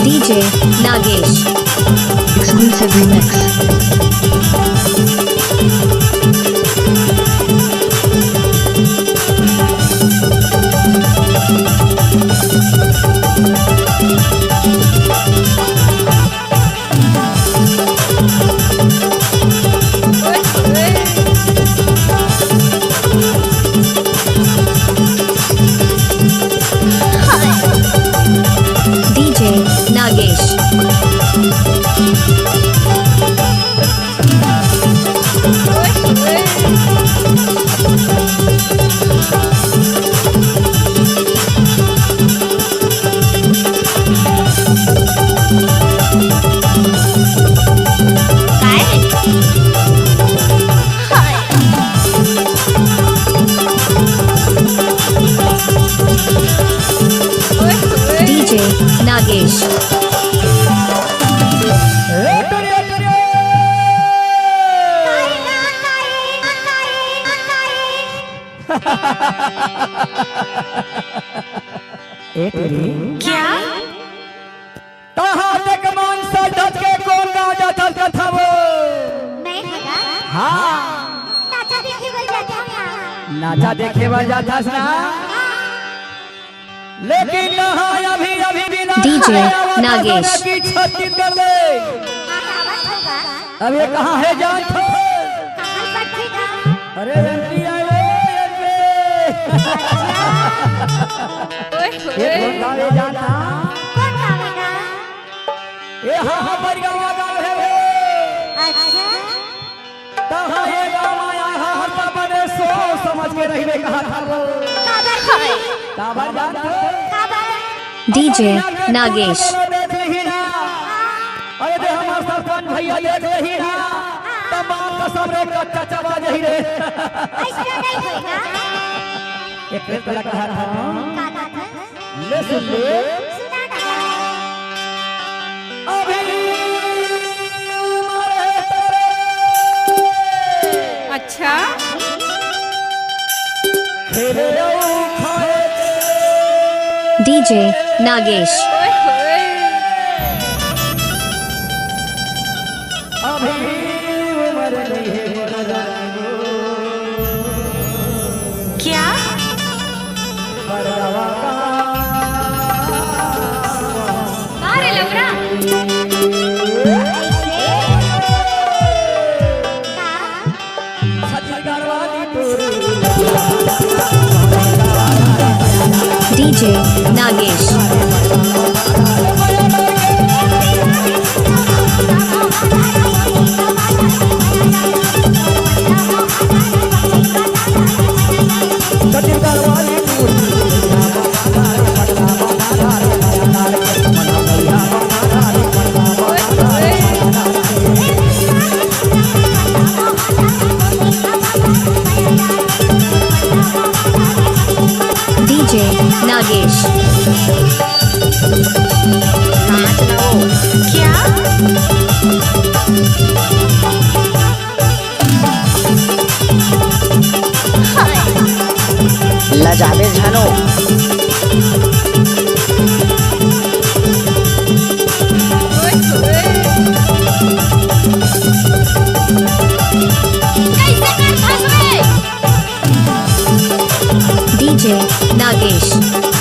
DJ Nagesh. Exclusive remix. DJ Nagesh. DJ Nagesh. क्या कहाँ तक मानसा धक्के को राजा धक्का था वो नहीं होगा हाँ नाचा देखे बोल जाता हूँ नाचा देखे वजह था सना लेकिन कहाँ अभी अभी बिना DJ खाए आवाज नागेश। की छत्ती कर ले आवाज होगा अब ये कहाँ है जान थो कहाँ बैठेगा अरे एंटी आए ये कौन गावे जाना कौन गावेगा ये हाँ पर गावा गावे अच्छा कहाँ है गावा यहाँ हर बने सो समझ के रही कहा था वो काबर है काबर जान थो काबर DJ Nagesh. अरे दे हमार सरपंच भैया देख रही ना तमाम कसम रे कच्चा चबा जही रे ऐसा नहीं होगा एक एक तरह कहा था काका था ले सुन ले सुना ना अभी मारे तेरे अच्छा खेले खाए DJ Nagesh. अभी उम्र नहीं है क्या मरवा का अरे लवरा DJ Nagesh. DJ Nagesh. क्या लजाबे झानो DJ Nagesh.